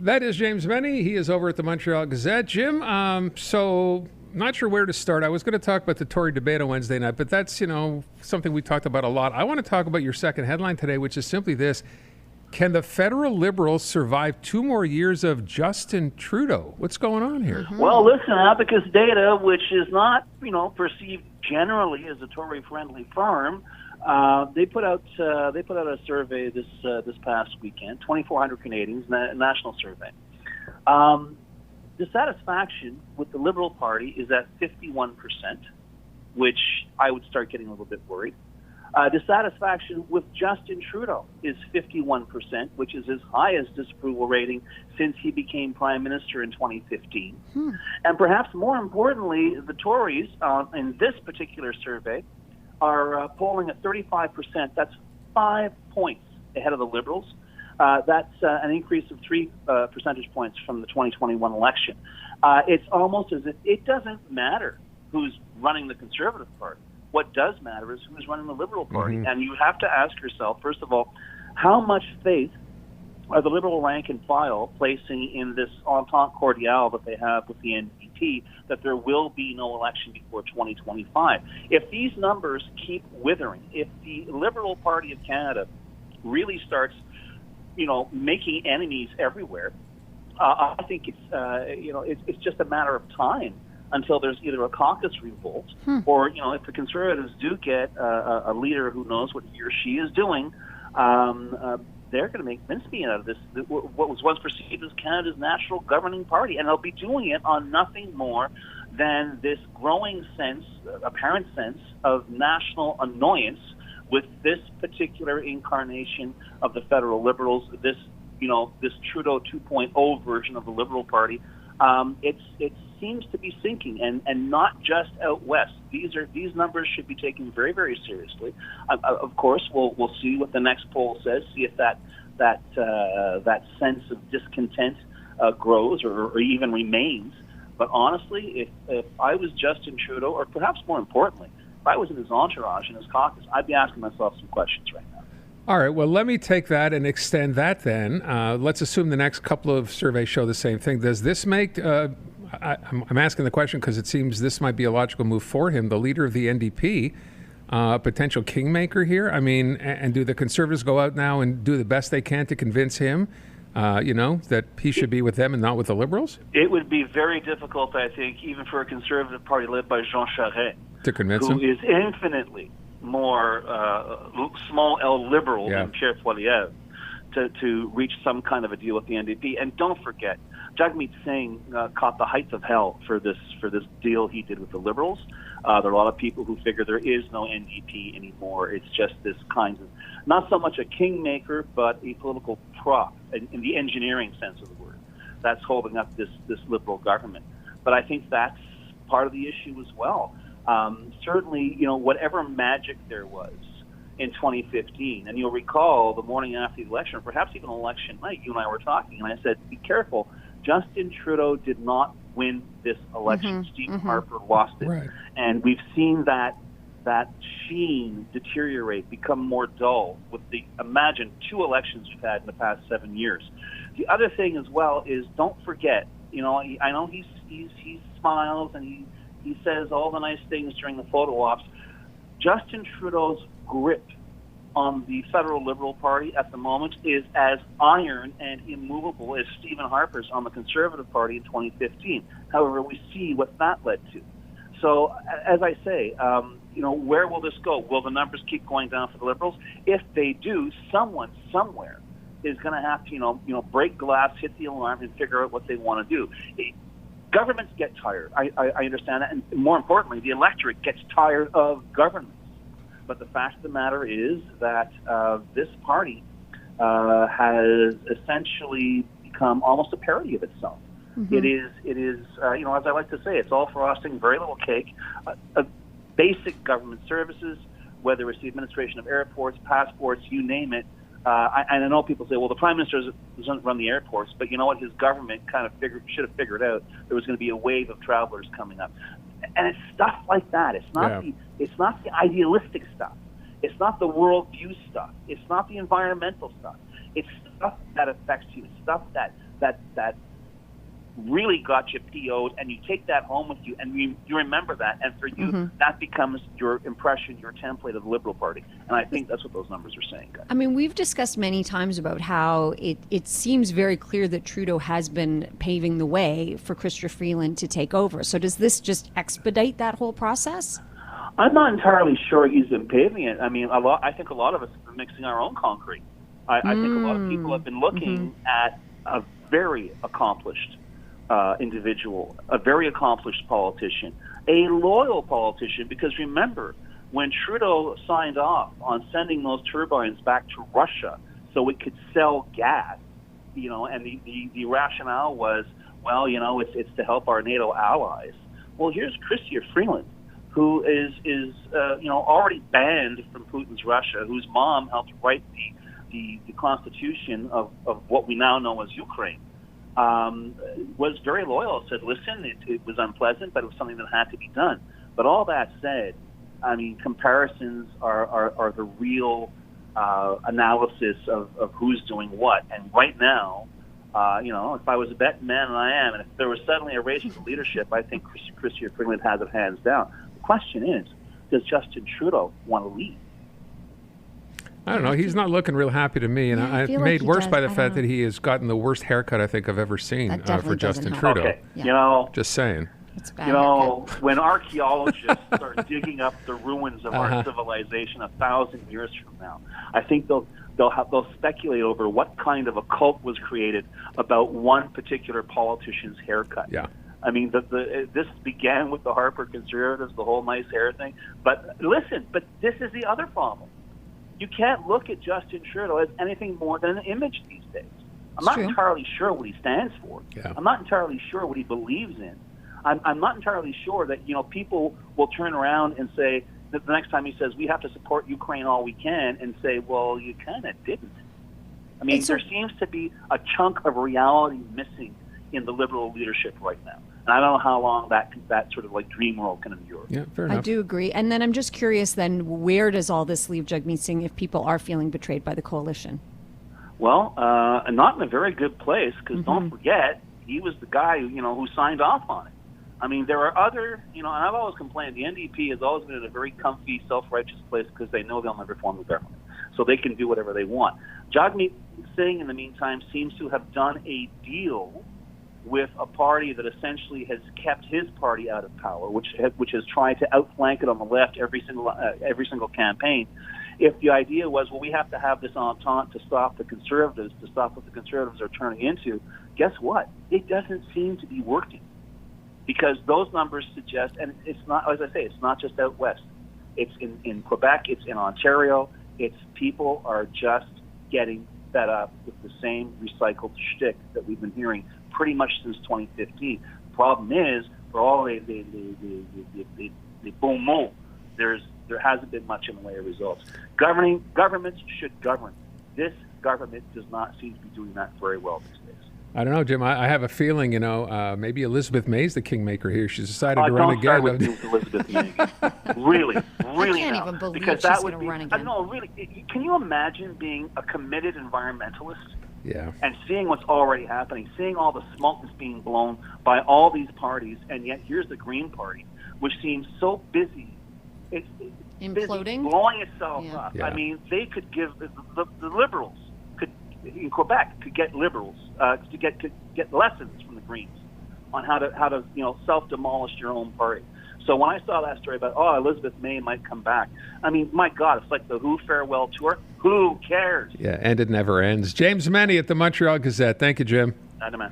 That is James Mennie. He is over at the Montreal Gazette. Jim, so not sure where to start. I was going to talk about the Tory debate on Wednesday night, but that's, something we talked about a lot. I want to talk about your second headline today, which is simply this. Can the federal Liberals survive 2 more years of Justin Trudeau? What's going on here? Mm-hmm. Well, listen, Abacus Data, which is not, perceived generally as a Tory-friendly firm, they put out a survey this past weekend, 2,400 Canadians, a national survey. Dissatisfaction with the Liberal Party is at 51%, which I would start getting a little bit worried. Dissatisfaction with Justin Trudeau is 51%, which is his highest disapproval rating since he became Prime Minister in 2015. And perhaps more importantly, the Tories, in this particular survey, are polling at 35%. That's 5 points ahead of the Liberals. That's an increase of 3 percentage points from the 2021 election. It's almost as if it doesn't matter who's running the Conservative Party. What does matter is who's running the Liberal Party. Mm-hmm. And you have to ask yourself, first of all, how much faith are the Liberal rank and file placing in this entente cordiale that they have with the NDP, that there will be no election before 2025? If these numbers keep withering, if the Liberal Party of Canada really starts, making enemies everywhere, I think it's just a matter of time until there's either a caucus revolt or, if the Conservatives do get a leader who knows what he or she is doing, they're going to make mincemeat out of this, what was once perceived as Canada's national governing party. And they'll be doing it on nothing more than this growing apparent sense of national annoyance with this particular incarnation of the federal Liberals, this Trudeau 2.0 version of the Liberal Party. It seems to be sinking, and not just out west. These numbers should be taken very, very seriously. Of course, we'll see what the next poll says. See if that sense of discontent grows or even remains. But honestly, if I was Justin Trudeau, or perhaps more importantly, if I was in his entourage and his caucus, I'd be asking myself some questions right now. All right, well, let me take that and extend that then. Let's assume the next couple of surveys show the same thing. Does this make, I'm asking the question because it seems this might be a logical move for him, the leader of the NDP, potential kingmaker here? I mean, and do the Conservatives go out now and do the best they can to convince him, that he should be with them and not with the Liberals? It would be very difficult, I think, even for a Conservative Party led by Jean Charest, to convince him, who is infinitely more small L liberal than Pierre Poilievre, to reach some kind of a deal with the NDP. And don't forget, Jagmeet Singh caught the heights of hell for this deal he did with the Liberals. There are a lot of people who figure there is no NDP anymore. It's just this kind of, not so much a kingmaker, but a political prop in the engineering sense of the word, that's holding up this Liberal government. But I think that's part of the issue as well. Certainly, whatever magic there was in 2015, and you'll recall the morning after the election, or perhaps even election night, you and I were talking, and I said, be careful, Justin Trudeau did not win this election. Stephen Harper lost it. Right. And we've seen that sheen deteriorate, become more dull with imagine 2 elections we've had in the past 7 years. The other thing as well is, don't forget, I know he smiles and he says all the nice things during the photo ops. Justin Trudeau's grip on the federal Liberal Party at the moment is as iron and immovable as Stephen Harper's on the Conservative Party in 2015. However, we see what that led to. So, as I say, where will this go? Will the numbers keep going down for the Liberals? If they do, someone somewhere is going to have to, break glass, hit the alarm, and figure out what they want to do. Governments get tired. I understand that. And more importantly, the electorate gets tired of governments. But the fact of the matter is that this party has essentially become almost a parody of itself. Mm-hmm. It is as I like to say, it's all frosting, very little cake. Basic government services, whether it's the administration of airports, passports, you name it. And I know people say, well, the Prime Minister doesn't run the airports, but you know what? His government kind of should have figured out there was going to be a wave of travelers coming up. And it's stuff like that. It's not the idealistic stuff. It's not the worldview stuff. It's not the environmental stuff. It's stuff that affects you. It's stuff that really got you PO'd, and you take that home with you, and you remember that, and for you, that becomes your impression, your template of the Liberal Party. And I think that's what those numbers are saying, guys. I mean, we've discussed many times about how it seems very clear that Trudeau has been paving the way for Chrystia Freeland to take over. So does this just expedite that whole process? I'm not entirely sure he's been paving it. I mean, I think a lot of us have been mixing our own concrete. I think a lot of people have been looking at a very accomplished individual, a very accomplished politician, a loyal politician, because remember, when Trudeau signed off on sending those turbines back to Russia so it could sell gas, and the rationale was, well, it's to help our NATO allies. Well, here's Chrystia Freeland, who is already banned from Putin's Russia, whose mom helped write the constitution of what we now know as Ukraine, was very loyal, said, listen, it was unpleasant, but it was something that had to be done. But all that said, I mean, comparisons are the real analysis of who's doing what. And right now, if I was a betting man, and I am, and if there was suddenly a race for leadership, I think Chrystia Freeland has it hands down. The question is, does Justin Trudeau want to lead? I don't know. He's not looking real happy to me, and I'm made worse by the fact that he has gotten the worst haircut I think I've ever seen for Justin Trudeau. Okay. Yeah. Just saying. When archaeologists start digging up the ruins of our civilization 1,000 years from now, I think they'll speculate over what kind of a cult was created about one particular politician's haircut. Yeah. I mean, this began with the Harper Conservatives, the whole nice hair thing. But listen, this is the other problem. You can't look at Justin Trudeau as anything more than an image these days. I'm not entirely sure what he stands for. Yeah. I'm not entirely sure what he believes in. I'm not entirely sure that people will turn around and say that the next time he says we have to support Ukraine all we can, and say, well, you kind of didn't. I mean, there seems to be a chunk of reality missing in the Liberal leadership right now. And I don't know how long that sort of like dream world can endure. Yeah, fair enough. I do agree. And then I'm just curious then, where does all this leave Jagmeet Singh if people are feeling betrayed by the coalition? Well, not in a very good place, because don't forget, he was the guy who signed off on it. I mean, there are other, and I've always complained, the NDP has always been in a very comfy, self-righteous place because they know they'll never form the government. So they can do whatever they want. Jagmeet Singh, in the meantime, seems to have done a deal with a party that essentially has kept his party out of power, which has tried to outflank it on the left every single campaign. If the idea was, well, we have to have this entente to stop the Conservatives, to stop what the Conservatives are turning into, guess what? It doesn't seem to be working, because those numbers suggest, and it's not, as I say, it's not just out west. It's in Quebec, it's in Ontario. It's people are just getting fed up with the same recycled shtick that we've been hearing pretty much since 2015. The problem is, for all the bon mot, there hasn't been much in the way of results. Governments should govern. This government does not seem to be doing that very well these days. I don't know, Jim. I have a feeling, maybe Elizabeth May's the kingmaker here. She's decided to run again. Don't start with Elizabeth May. really. I can't even believe she's going to run again. No, really. Can you imagine being a committed environmentalist? Yeah. And seeing what's already happening, seeing all the smoke that's being blown by all these parties, and yet here's the Green Party, which seems so busy. It's imploding, busy blowing itself up. Yeah. I mean, they could give the Liberals in Quebec could get Liberals to get lessons from the Greens on how to self-demolish your own party. So when I saw that story about, Elizabeth May might come back, I mean, my God, it's like the Who farewell tour. Who cares? Yeah, and it never ends. James Mennie at the Montreal Gazette. Thank you, Jim. Man.